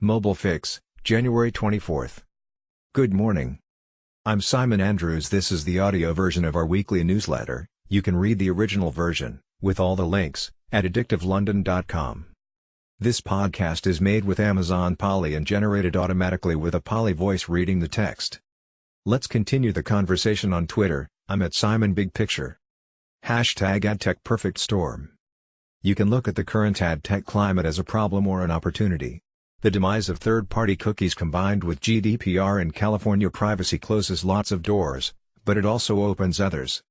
Mobile Fix, January 24th. Good morning. I'm Simon Andrews. This is the audio version of our weekly newsletter. You can read the original version, with all the links, at addictivelondon.com. This podcast is made with Amazon Polly and generated automatically with a Polly voice reading the text. Let's continue the conversation on Twitter. I'm at Simon Big Picture. #AdTech You can look at the current ad tech climate as a problem or an opportunity. The demise of third-party cookies combined with GDPR and California privacy closes lots of doors, but it also opens others.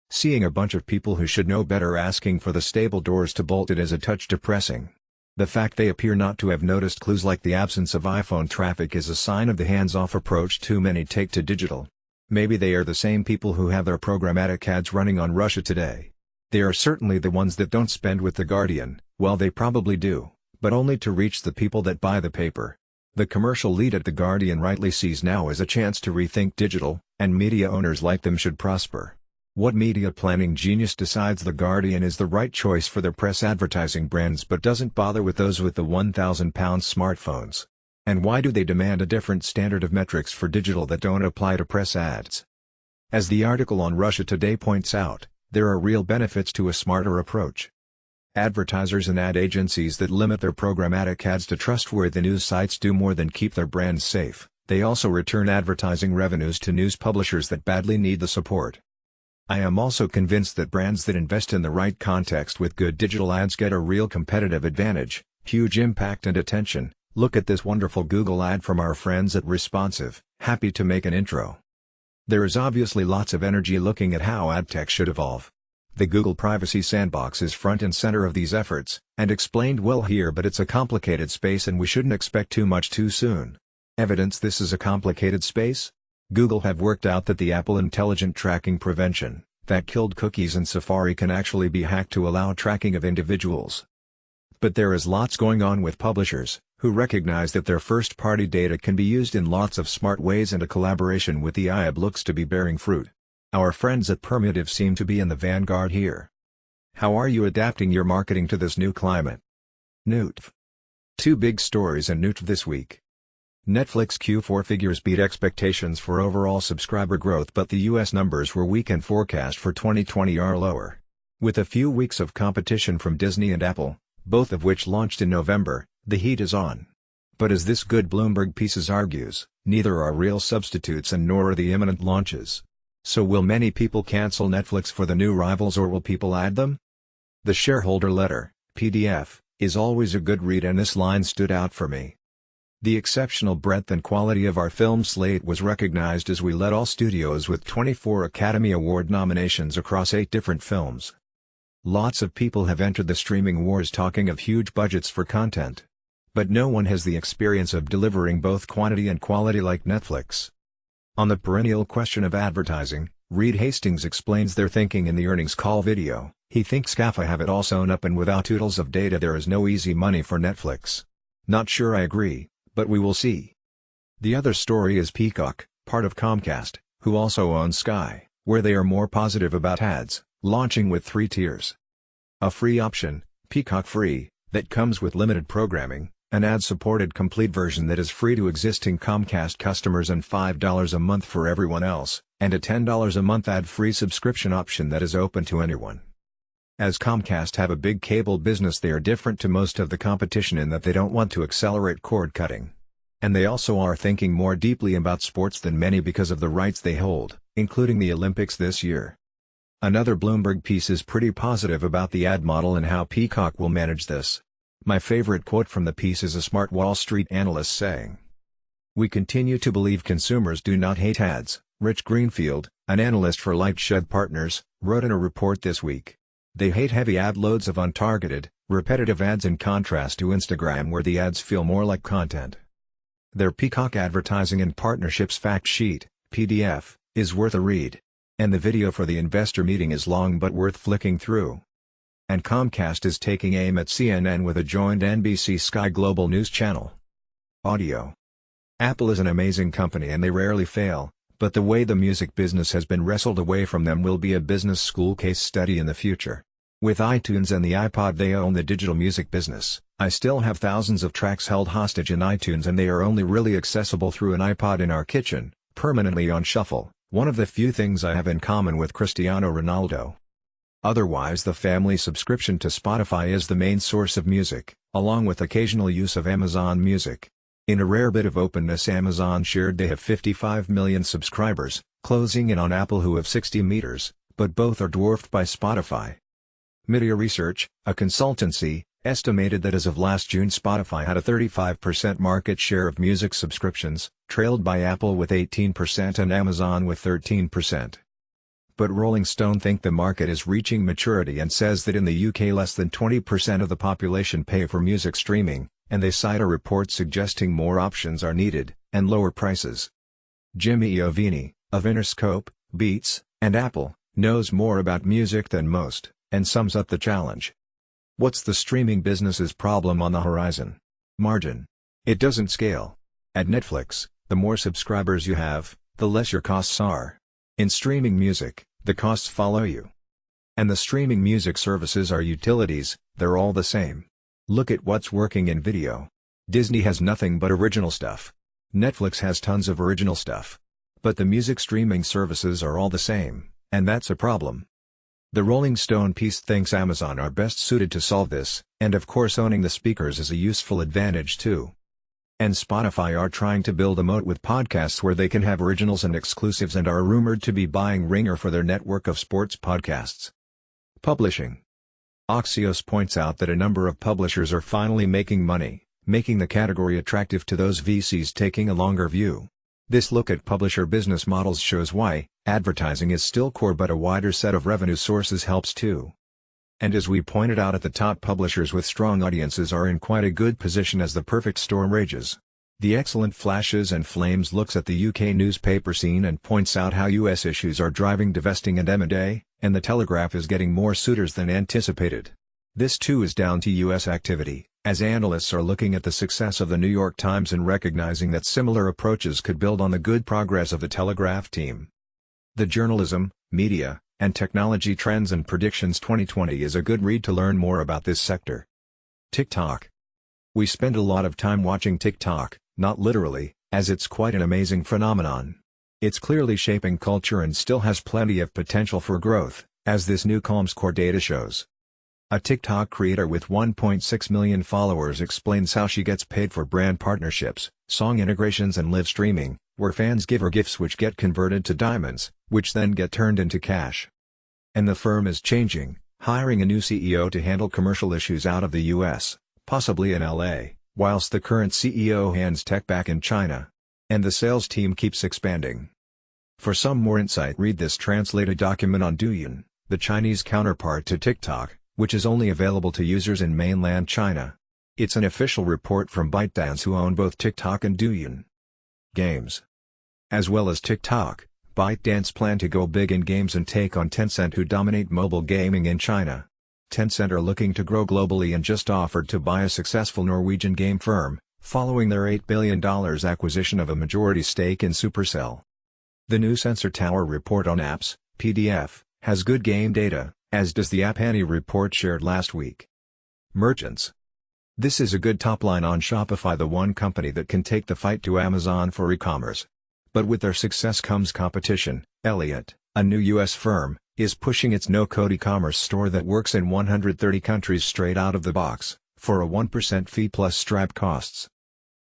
Seeing a bunch of people who should know better asking for the stable doors to bolt it is a touch depressing. The fact they appear not to have noticed clues like the absence of iPhone traffic is a sign of the hands-off approach too many take to digital. Maybe they are the same people who have their programmatic ads running on Russia Today. They are certainly the ones that don't spend with The Guardian. Well, they probably do, but only to reach the people that buy the paper. The commercial lead at The Guardian rightly sees now as a chance to rethink digital, and media owners like them should prosper. What media planning genius decides The Guardian is the right choice for their press advertising brands but doesn't bother with those with the £1,000 smartphones? And why do they demand a different standard of metrics for digital that don't apply to press ads? As the article on Russia Today points out, there are real benefits to a smarter approach. Advertisers and ad agencies that limit their programmatic ads to trustworthy news sites do more than keep their brands safe, they also return advertising revenues to news publishers that badly need the support. I am also convinced that brands that invest in the right context with good digital ads get a real competitive advantage, huge impact and attention. Look at this wonderful Google ad from our friends at Responsive. Happy to make an intro. There is obviously lots of energy looking at how ad tech should evolve. The Google Privacy Sandbox is front and center of these efforts, and explained well here, but it's a complicated space and we shouldn't expect too much too soon. Evidence this is a complicated space? Google have worked out that the Apple Intelligent Tracking Prevention, that killed cookies in Safari, can actually be hacked to allow tracking of individuals. But there is lots going on with publishers, who recognize that their first-party data can be used in lots of smart ways, and a collaboration with the IAB looks to be bearing fruit. Our friends at Permutive seem to be in the vanguard here. How are you adapting your marketing to this new climate? Newtv. Two big stories in Newtv this week. Netflix Q4 figures beat expectations for overall subscriber growth, but the US numbers were weak and forecast for 2020 are lower. With a few weeks of competition from Disney and Apple, both of which launched in November, the heat is on. But as this good Bloomberg piece argues, neither are real substitutes and nor are the imminent launches. So will many people cancel Netflix for the new rivals, or will people add them? The shareholder letter, PDF, is always a good read, and this line stood out for me. The exceptional breadth and quality of our film slate was recognized as we led all studios with 24 Academy Award nominations across 8 different films. Lots of people have entered the streaming wars talking of huge budgets for content. But no one has the experience of delivering both quantity and quality like Netflix. On the perennial question of advertising, Reed Hastings explains their thinking in the earnings call video. He thinks GAFA have it all sewn up, and without oodles of data there is no easy money for Netflix. Not sure I agree, but we will see. The other story is Peacock, part of Comcast, who also owns Sky, where they are more positive about ads, launching with 3 tiers. A free option, Peacock Free, that comes with limited programming, an ad-supported complete version that is free to existing Comcast customers and $5 a month for everyone else, and a $10 a month ad-free subscription option that is open to anyone. As Comcast have a big cable business, they are different to most of the competition in that they don't want to accelerate cord cutting. And they also are thinking more deeply about sports than many because of the rights they hold, including the Olympics this year. Another Bloomberg piece is pretty positive about the ad model and how Peacock will manage this. My favorite quote from the piece is a smart Wall Street analyst saying, "We continue to believe consumers do not hate ads," Rich Greenfield, an analyst for Lightshed Partners, wrote in a report this week. They hate heavy ad loads of untargeted, repetitive ads, in contrast to Instagram where the ads feel more like content. Their Peacock Advertising and Partnerships Fact Sheet, PDF, is worth a read. And the video for the investor meeting is long but worth flicking through. And Comcast is taking aim at CNN with a joined NBC Sky Global News channel. Audio. Apple is an amazing company and they rarely fail, but the way the music business has been wrestled away from them will be a business school case study in the future. With iTunes and the iPod they own the digital music business, I still have thousands of tracks held hostage in iTunes and they are only really accessible through an iPod in our kitchen, permanently on shuffle, one of the few things I have in common with Cristiano Ronaldo. Otherwise the family subscription to Spotify is the main source of music, along with occasional use of Amazon Music. In a rare bit of openness, Amazon shared they have 55 million subscribers, closing in on Apple who have 60 million, but both are dwarfed by Spotify. Media Research, a consultancy, estimated that as of last June Spotify had a 35% market share of music subscriptions, trailed by Apple with 18% and Amazon with 13%. But Rolling Stone think the market is reaching maturity and says that in the UK less than 20% of the population pay for music streaming, and they cite a report suggesting more options are needed, and lower prices. Jimmy Iovine, of Interscope, Beats, and Apple, knows more about music than most, and sums up the challenge. What's the streaming business's problem on the horizon? Margin. It doesn't scale. At Netflix, the more subscribers you have, the less your costs are. In streaming music, the costs follow you. And the streaming music services are utilities, they're all the same. Look at what's working in video. Disney has nothing but original stuff. Netflix has tons of original stuff. But the music streaming services are all the same, and that's a problem. The Rolling Stone piece thinks Amazon are best suited to solve this, and of course owning the speakers is a useful advantage too. And Spotify are trying to build a moat with podcasts where they can have originals and exclusives and are rumored to be buying Ringer for their network of sports podcasts. Publishing. Axios points out that a number of publishers are finally making money, making the category attractive to those VCs taking a longer view. This look at publisher business models shows why advertising is still core, but a wider set of revenue sources helps too. And as we pointed out at the top, publishers with strong audiences are in quite a good position as the perfect storm rages. The excellent Flashes and Flames looks at the UK newspaper scene and points out how US issues are driving divesting and M&A, and the Telegraph is getting more suitors than anticipated. This too is down to US activity, as analysts are looking at the success of the New York Times and recognizing that similar approaches could build on the good progress of the Telegraph team. The Journalism, Media, and Technology Trends and Predictions 2020 is a good read to learn more about this sector. TikTok. We spend a lot of time watching TikTok, not literally, as it's quite an amazing phenomenon. It's clearly shaping culture and still has plenty of potential for growth, as this new Comscore data shows. A TikTok creator with 1.6 million followers explains how she gets paid for brand partnerships, song integrations and live streaming, where fans give her gifts which get converted to diamonds, which then get turned into cash. And the firm is changing, hiring a new CEO to handle commercial issues out of the US, possibly in LA, whilst the current CEO hands tech back in China. And the sales team keeps expanding. For some more insight, read this translated document on Douyin, the Chinese counterpart to TikTok, which is only available to users in mainland China. It's an official report from ByteDance, who own both TikTok and Douyin. Games. As well as TikTok, ByteDance plan to go big in games and take on Tencent, who dominate mobile gaming in China. Tencent are looking to grow globally and just offered to buy a successful Norwegian game firm, following their $8 billion acquisition of a majority stake in Supercell. The new Sensor Tower report on apps, PDF, has good game data, as does the App Annie report shared last week. Merchants. This is a good top line on Shopify, the one company that can take the fight to Amazon for e-commerce. But with their success comes competition. Elliott, a new US firm, is pushing its no-code e-commerce store that works in 130 countries straight out of the box, for a 1% fee plus Stripe costs.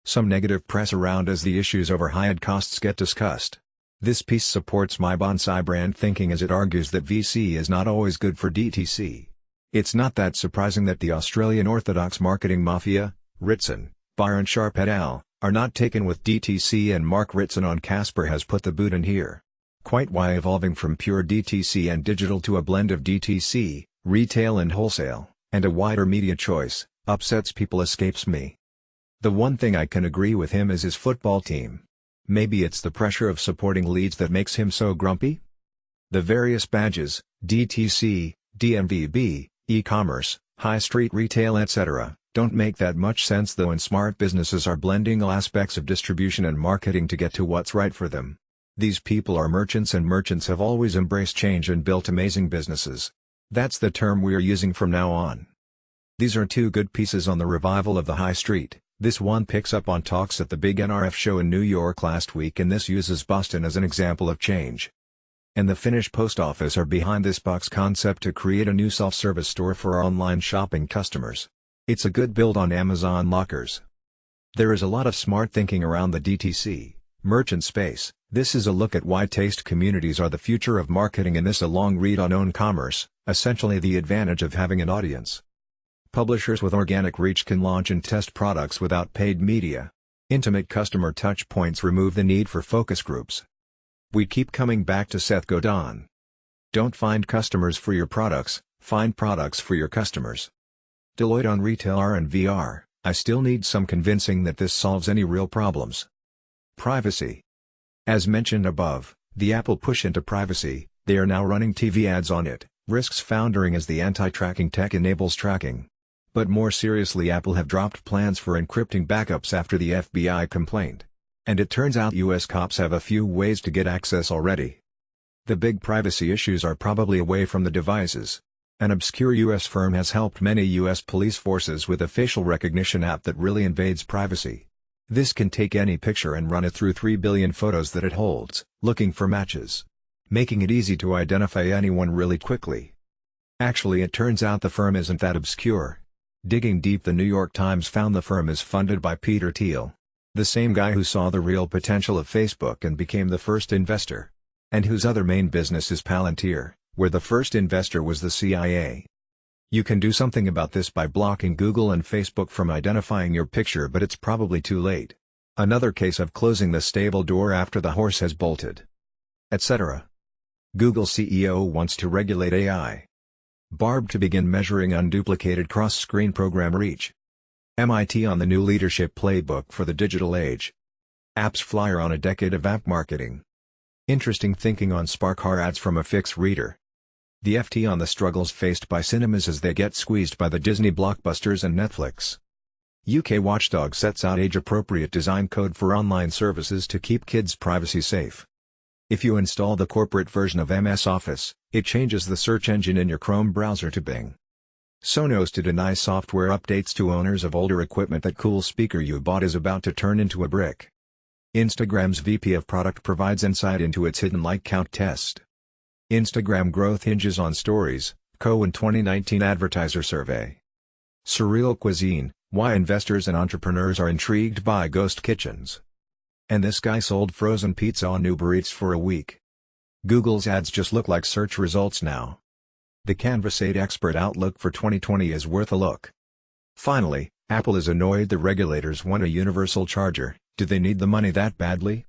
Some negative press around as the issues over high ad costs get discussed. This piece supports my bonsai brand thinking, as it argues that VC is not always good for DTC. It's not that surprising that the Australian Orthodox marketing mafia, Ritson, Byron Sharp et al., are not taken with DTC, and Mark Ritson on Casper has put the boot in here. Quite why evolving from pure DTC and digital to a blend of DTC, retail and wholesale, and a wider media choice, upsets people escapes me. The one thing I can agree with him is his football team. Maybe it's the pressure of supporting Leeds that makes him so grumpy? The various badges, DTC, DMVB, e-commerce, high street retail etc., don't make that much sense though, and smart businesses are blending all aspects of distribution and marketing to get to what's right for them. These people are merchants, and merchants have always embraced change and built amazing businesses. That's the term we are using from now on. These are two good pieces on the revival of the high street. This one picks up on talks at the big NRF show in New York last week, and this uses Boston as an example of change. And the Finnish post office are behind this box concept to create a new self-service store for online shopping customers. It's a good build on Amazon Lockers. There is a lot of smart thinking around the DTC merchant space. This is a look at why taste communities are the future of marketing, and this a long read on own commerce, essentially the advantage of having an audience. Publishers with organic reach can launch and test products without paid media. Intimate customer touchpoints remove the need for focus groups. We keep coming back to Seth Godin. Don't find customers for your products, find products for your customers. Deloitte on retail AR and VR. I still need some convincing that this solves any real problems. Privacy. As mentioned above, the Apple push into privacy, they are now running TV ads on it, risks foundering as the anti-tracking tech enables tracking. But more seriously, Apple have dropped plans for encrypting backups after the FBI complaint. And it turns out US cops have a few ways to get access already. The big privacy issues are probably away from the devices. An obscure US firm has helped many US police forces with a facial recognition app that really invades privacy. This can take any picture and run it through 3 billion photos that it holds, looking for matches, making it easy to identify anyone really quickly. Actually, it turns out the firm isn't that obscure. Digging deep, the New York Times found the firm is funded by Peter Thiel, the same guy who saw the real potential of Facebook and became the first investor, and whose other main business is Palantir, where the first investor was the CIA. You can do something about this by blocking Google and Facebook from identifying your picture, but it's probably too late. Another case of closing the stable door after the horse has bolted. Etc. Google CEO wants to regulate AI. Barb to begin measuring unduplicated cross-screen program reach. MIT on the new leadership playbook for the digital age. Apps flyer on a decade of app marketing. Interesting thinking on Spark ads from a Fix reader. The FT on the struggles faced by cinemas as they get squeezed by the Disney blockbusters and Netflix. UK watchdog sets out age-appropriate design code for online services to keep kids' privacy safe. If you install the corporate version of MS Office, it changes the search engine in your Chrome browser to Bing. Sonos to deny software updates to owners of older equipment. That cool speaker you bought is about to turn into a brick. Instagram's VP of product provides insight into its hidden like count test. Instagram growth hinges on stories, Cowen 2019 advertiser survey. Surreal cuisine, why investors and entrepreneurs are intrigued by ghost kitchens. And this guy sold frozen pizza on Uber Eats for a week. Google's ads just look like search results now. The Canvas 8 expert outlook for 2020 is worth a look. Finally, Apple is annoyed the regulators want a universal charger. Do they need the money that badly?